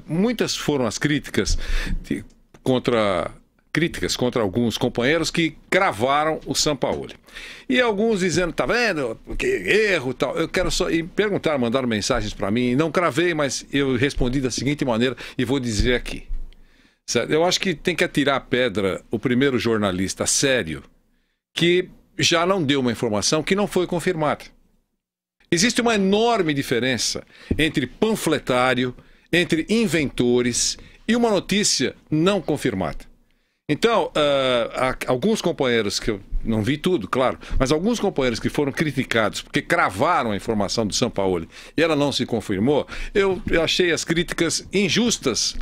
Muitas foram as críticas contra alguns companheiros que cravaram o Sampaoli. E alguns dizendo, tá vendo, que erro e tal. Eu quero só perguntar, mandaram mensagens para mim, não cravei, mas eu respondi da seguinte maneira e vou dizer aqui. Certo? Eu acho que tem que atirar a pedra o primeiro jornalista sério que já não deu uma informação que não foi confirmada. Existe uma enorme diferença entre panfletário, entre inventores e uma notícia não confirmada. Então, alguns companheiros, que eu não vi tudo, claro, mas alguns companheiros que foram criticados porque cravaram a informação do Sampaoli e ela não se confirmou, eu achei as críticas injustas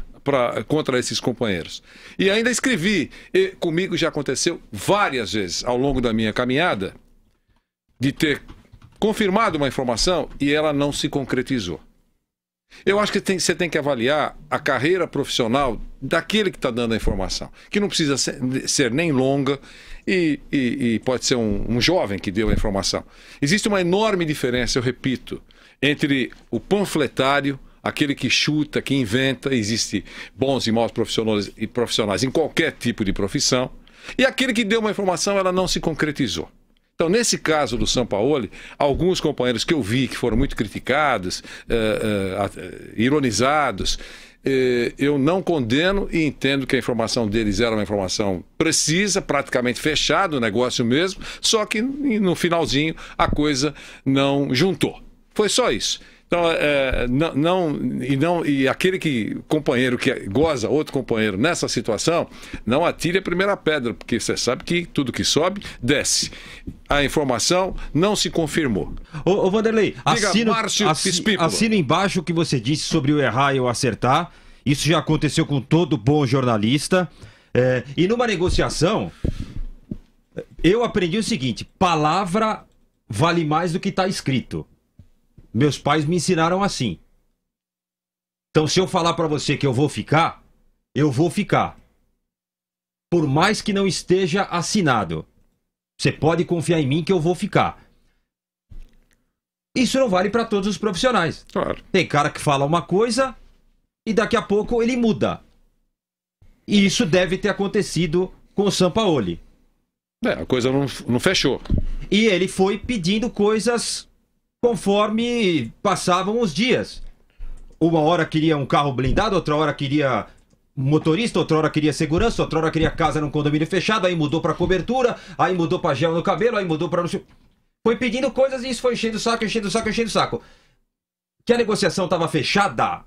contra esses companheiros. E ainda escrevi, e comigo já aconteceu várias vezes ao longo da minha caminhada, de ter confirmado uma informação e ela não se concretizou. Eu acho que você tem que avaliar a carreira profissional daquele que está dando a informação, que não precisa ser nem longa e pode ser um jovem que deu a informação. Existe uma enorme diferença, eu repito, entre o panfletário, aquele que chuta, que inventa, existe bons e maus profissionais em qualquer tipo de profissão, e aquele que deu uma informação, ela não se concretizou. Então, nesse caso do Sampaoli, alguns companheiros que eu vi que foram muito criticados, ironizados, eu não condeno e entendo que a informação deles era uma informação precisa, praticamente fechada, o negócio mesmo, só que no finalzinho a coisa não juntou. Foi só isso. Então, e aquele companheiro que goza outro companheiro nessa situação, não atire a primeira pedra, porque você sabe que tudo que sobe, desce. A informação não se confirmou. Ô Vanderlei, assino embaixo o que você disse sobre o errar e o acertar. Isso já aconteceu com todo bom jornalista. E numa negociação, eu aprendi o seguinte: palavra vale mais do que está escrito. Meus pais me ensinaram assim. Então, se eu falar para você que eu vou ficar, eu vou ficar. Por mais que não esteja assinado. Você pode confiar em mim que eu vou ficar. Isso não vale para todos os profissionais. Claro. Tem cara que fala uma coisa e daqui a pouco ele muda. E isso deve ter acontecido com o Sampaoli. A coisa não fechou. E ele foi pedindo coisas conforme passavam os dias. Uma hora queria um carro blindado, outra hora queria motorista, outra hora queria segurança, outra hora queria casa num condomínio fechado, aí mudou para cobertura, aí mudou para gel no cabelo, aí mudou para... Foi pedindo coisas e isso foi enchendo o saco, enchendo o saco, enchendo o saco. Que a negociação estava fechada,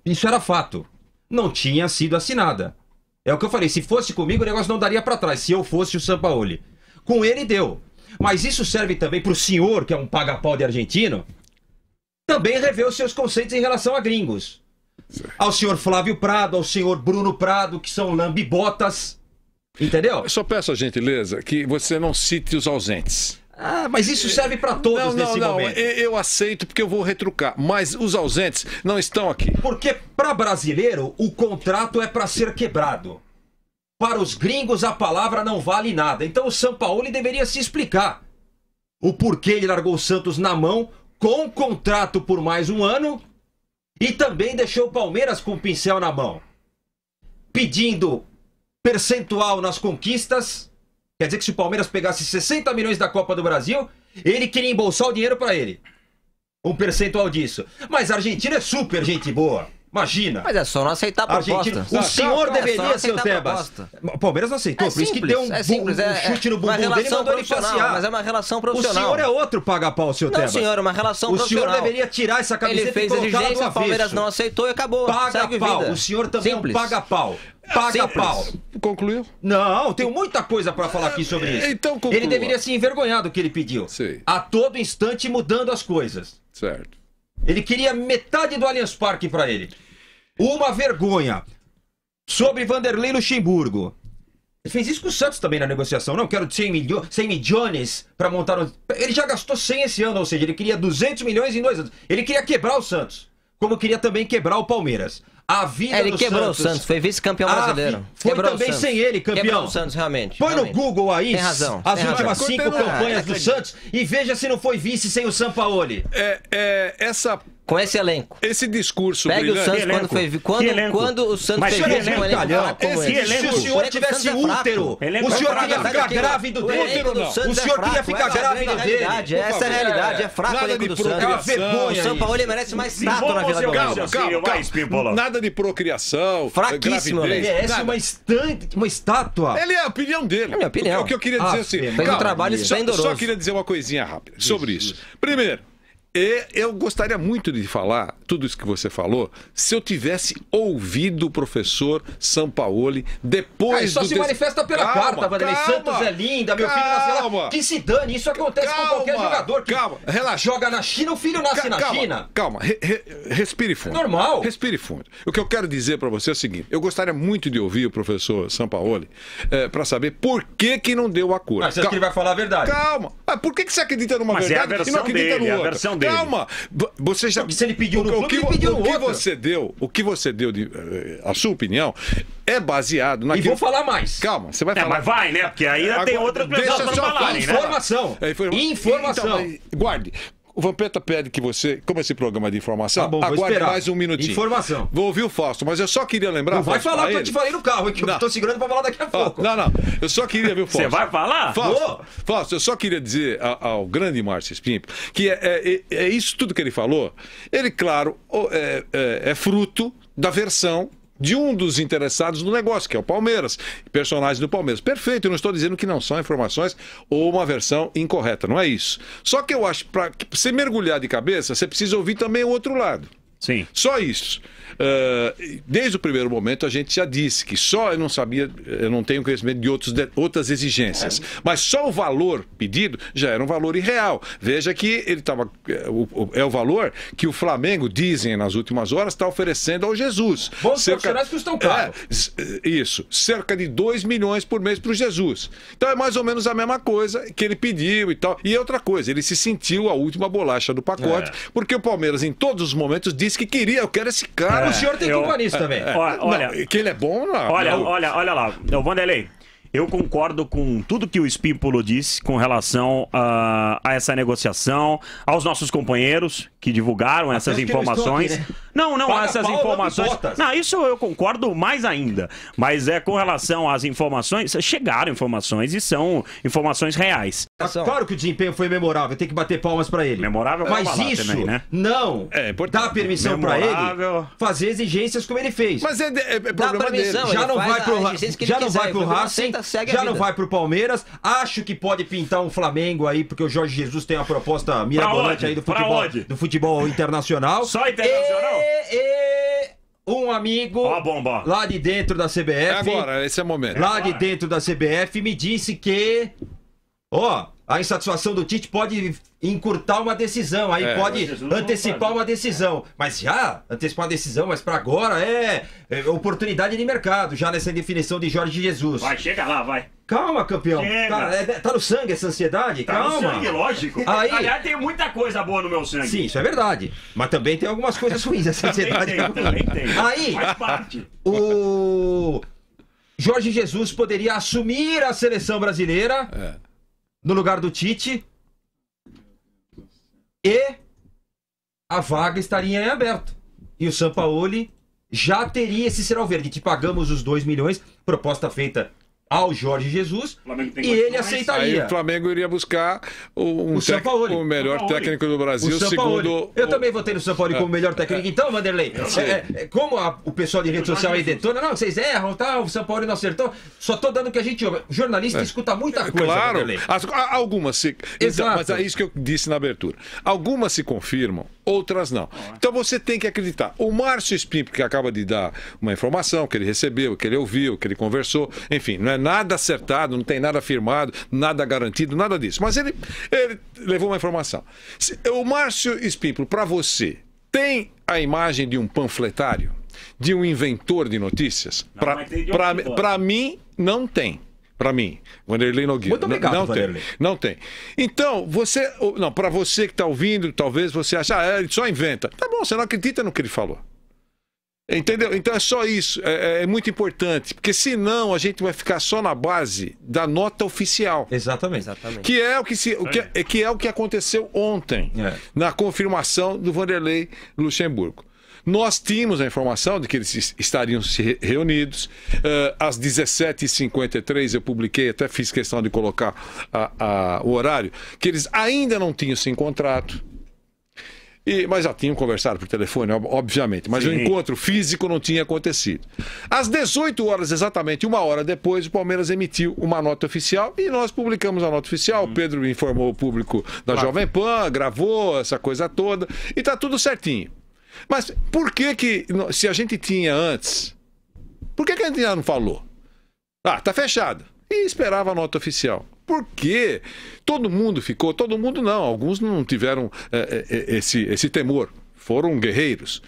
isso era fato. Não tinha sido assinada. É o que eu falei, se fosse comigo o negócio não daria para trás, se eu fosse o Sampaoli. Com ele deu. Mas isso serve também para o senhor, que é um paga-pau de argentino, também rever os seus conceitos em relação a gringos. Ao senhor Flávio Prado, ao senhor Bruno Prado, que são lambibotas. Entendeu? Eu só peço a gentileza que você não cite os ausentes. Mas isso serve para todos nesse momento. Eu aceito porque eu vou retrucar. Mas os ausentes não estão aqui. Porque para brasileiro, o contrato é para ser quebrado. Para os gringos, a palavra não vale nada. Então o Sampaoli deveria se explicar. O porquê ele largou o Santos na mão, com contrato por mais um ano, e também deixou o Palmeiras com o pincel na mão. Pedindo percentual nas conquistas. Quer dizer que se o Palmeiras pegasse 60 milhões da Copa do Brasil, ele queria embolsar o dinheiro para ele. Um percentual disso. Mas a Argentina é super gente boa. Imagina. Mas é só não aceitar a proposta. O senhor deveria, seu Tebas. O Palmeiras não aceitou, por isso que deu um chute no bumbum dele e mandou ele passear. Mas é uma relação profissional. O senhor é outro paga-pau, seu Tebas. Não, senhor, é uma relação profissional. O senhor deveria tirar essa camiseta e colocar lá do avesso. Ele fez exigência, o Palmeiras não aceitou e acabou. Paga-pau. O senhor também é um paga-pau. Paga-pau. Concluiu? Não, tenho muita coisa pra falar aqui sobre isso. Então conclua. Ele deveria se envergonhar do que ele pediu. Sim. A todo instante mudando as coisas. Certo. Ele queria metade do Allianz Parque pra ele. Uma vergonha. Sobre Vanderlei Luxemburgo. Ele fez isso com o Santos também na negociação. Não, quero 100 milhões para montar... Ele já gastou 100 esse ano, ou seja, ele queria 200 milhões em 2 anos. Ele queria quebrar o Santos. Como queria também quebrar o Palmeiras. A vida ele do quebrou Santos, o Santos, foi vice-campeão brasileiro. Foi quebrou também sem ele, campeão. Quebrou o Santos, realmente. Põe no Google aí as últimas 5 campanhas do Santos e veja se não foi vice sem o Sampaoli. Essa Com esse elenco. Esse discurso Pegue o brilhante... Santos quando o Santos Mas fez que isso com o elenco, elenco fraco como Se esse. o senhor tivesse útero, o senhor queria ficar grávido dele. O senhor queria ficar grávido dele. Essa é a realidade, é fraco o Nada elenco de do Santos. É uma procriação. O vergonha São isso. Paulo merece mais estátua na Vila Calma, Belmiro. calma. Vai, Espímbola. Nada de procriação, Fraquíssimo, gravidez, Merece nada. uma estátua. Ele é a opinião dele. É minha opinião. O que eu queria dizer assim... Fez um calma, trabalho só esplendoroso. queria dizer uma coisinha rápida sobre isso. Primeiro, eu gostaria muito de falar tudo isso que você falou se eu tivesse ouvido o professor Sampaoli depois Só do... se manifesta pela Calma, carta, Vanderlei. calma, Santos é linda, meu filho nasceu lá. calma. Que se dane, isso acontece com qualquer jogador que relaxa. joga na China, o filho nasce na China. Calma, respire fundo. Normal. Respire fundo. O que eu quero dizer para você é o seguinte: eu gostaria muito de ouvir o professor Sampaoli para saber por que não deu acordo. Mas você acha que ele vai falar a verdade? Calma. Mas por que você acredita numa Mas é a verdade e não versão acredita dele, no a outro? versão dele. Calma. Você já... Se ele pediu no o clube, que, ele pediu no o que outro. o que você deu de a sua opinião é baseado E naquilo... vou falar mais. Calma, você vai É, falar. mas vai, né? Porque aí ainda tem Agora, outras deixa pessoas só pra falarem, né? Informação. Informação. Então, guarde. O Vampeta pede que você, como esse programa é de informação, Tá bom, vou aguarde esperar. mais um minutinho. Informação. Vou ouvir o Fausto, mas eu só queria lembrar... Não vai Fausto, falar o pra que eu ele. te falei no carro, hein, que Não. eu tô segurando pra falar daqui a pouco. Não. Eu só queria ver o Fausto. Você vai falar? Fausto, eu só queria dizer ao grande Márcio Espímpola que é isso tudo que ele falou. Ele, claro, é fruto da versão de um dos interessados no negócio, que é o Palmeiras, personagem do Palmeiras. Perfeito, eu não estou dizendo que não são informações ou uma versão incorreta, não é isso. Só que eu acho que para você mergulhar de cabeça, você precisa ouvir também o outro lado. Sim. Só isso. Desde o primeiro momento a gente já disse que só eu não sabia, eu não tenho conhecimento de outras exigências, mas só o valor pedido já era um valor irreal. Veja que ele estava é o valor que o Flamengo, dizem nas últimas horas, está oferecendo ao Jesus. Bons profissionais custam caro. Isso, cerca de 2 milhões por mês para o Jesus. Então é mais ou menos a mesma coisa que ele pediu e tal. E outra coisa, ele se sentiu a última bolacha do pacote, porque o Palmeiras em todos os momentos disse que queria, eu quero esse cara. O senhor tem culpa nisso também. Olha, Não, que ele é bom, não. olha lá. Ô, Vanderlei, eu concordo com tudo que o Espímpulo disse com relação a essa negociação, aos nossos companheiros que divulgaram essas que não estão informações. aqui, né? Não, Paga essas pau, informações. botas. Não, isso eu concordo mais ainda. Mas com relação às informações, chegaram informações e são informações reais. Claro que o desempenho foi memorável, tem que bater palmas pra ele. Memorável pra Mas falar isso também, né? não É importante. dá permissão pra ele Memorável. fazer exigências como ele fez. Mas é Dá problema dele. permissão, Já ele não faz vai pro a exigência que ele já não quiser, vai pro o Flamengo Racing, aceita, segue a já não vida. vai pro Palmeiras. Acho que pode pintar um Flamengo aí, porque o Jorge Jesus tem uma proposta mirabolante onde? aí Pra onde? do futebol internacional. Só internacional? E um amigo Ó a bomba, ó. lá de dentro da CBF, É agora, esse é o momento. lá de dentro da CBF, me disse que a insatisfação do Tite pode encurtar uma decisão, aí pode Jesus não antecipar faz. uma decisão. Mas já antecipar uma decisão, mas para agora é oportunidade de mercado, já nessa definição de Jorge Jesus. Vai, chega lá, vai. Calma, campeão. Chega. Tá no sangue essa ansiedade? Tá Calma. no sangue, lógico. Aí- Aliás, tem muita coisa boa no meu sangue. Sim, isso é verdade. Mas também tem algumas coisas ruins essa ansiedade. Também tem. Aí, Faz parte. o Jorge Jesus poderia assumir a seleção brasileira no lugar do Tite e a vaga estaria em aberto. E o Sampaoli já teria esse sinal verde. Te pagamos os 2 milhões, proposta feita ao Jorge Jesus, Flamengo tem e ele condições. Aí aceitaria. o Flamengo iria buscar o Sampaoli. o melhor Sampaoli. técnico do Brasil, O Sampaoli. segundo... Eu também votei no Sampaoli como melhor técnico. Então, Vanderlei, como o pessoal de rede social aí detona, não, vocês erram, tá, o Sampaoli não acertou, só tô dando o que a gente ouve. O jornalista escuta muita coisa, Claro, Vanderlei. algumas se... Então, Exato. mas é isso que eu disse na abertura. Algumas se confirmam, outras não. Então você tem que acreditar. O Márcio Espímpola, que acaba de dar uma informação que ele recebeu, que ele ouviu, que ele conversou, enfim, não é nada acertado, não tem nada afirmado, nada garantido, nada disso. Mas ele levou uma informação. O Márcio Espímpola, para você, tem a imagem de um panfletário? De um inventor de notícias? mas tem de outro Para mim, não tem. Para mim, Vanderlei Nogueira. Muito obrigado, não Vanderlei. tem. Não tem. Então, para você que está ouvindo, talvez você ache, ele só inventa. Tá bom, você não acredita no que ele falou. Entendeu? Então é só isso, é muito importante, porque senão a gente vai ficar só na base da nota oficial. Exatamente. Que é o que aconteceu ontem, na confirmação do Vanderlei Luxemburgo. Nós tínhamos a informação de que eles estariam se reunidos. Às 17h53 eu publiquei, até fiz questão de colocar o horário, que eles ainda não tinham se encontrado. Mas já tinham conversado por telefone, obviamente. Mas o encontro físico não tinha acontecido. Às 18 horas, exatamente uma hora depois, o Palmeiras emitiu uma nota oficial e nós publicamos a nota oficial. O Pedro informou o público da Jovem Pan, gravou essa coisa toda e tá tudo certinho. Mas por que se a gente tinha antes, por que a gente já não falou? Tá fechado. E esperava a nota oficial. Por quê? Todo mundo não, alguns não tiveram esse temor, foram guerreiros.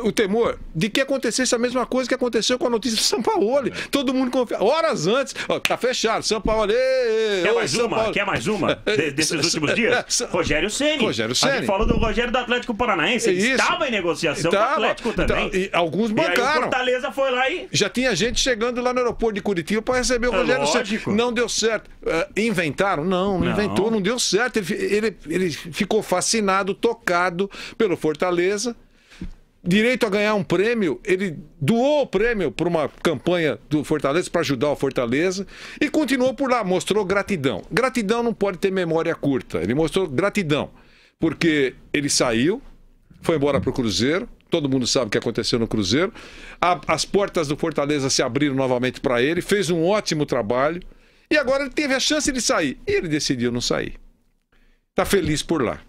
O temor de que acontecesse a mesma coisa que aconteceu com a notícia do Sampaoli. Todo mundo confia. Horas antes, tá fechado, Sampaoli. Quer mais uma desses últimos dias? Rogério Ceni. A gente falou do Rogério do Atlético Paranaense. Ele estava em negociação com o Atlético também. Então, e alguns bancaram. E aí o Fortaleza foi lá e... Já tinha gente chegando lá no aeroporto de Curitiba para receber o Rogério Ceni. Não deu certo. Inventaram? Não inventou, não deu certo. Ele ficou fascinado, tocado pelo Fortaleza. Direito a ganhar um prêmio, ele doou o prêmio para uma campanha do Fortaleza para ajudar o Fortaleza e continuou por lá, mostrou gratidão. Gratidão não pode ter memória curta, ele mostrou gratidão, porque ele saiu, foi embora para o Cruzeiro, todo mundo sabe o que aconteceu no Cruzeiro, as portas do Fortaleza se abriram novamente para ele, fez um ótimo trabalho e agora ele teve a chance de sair e ele decidiu não sair. Está feliz por lá.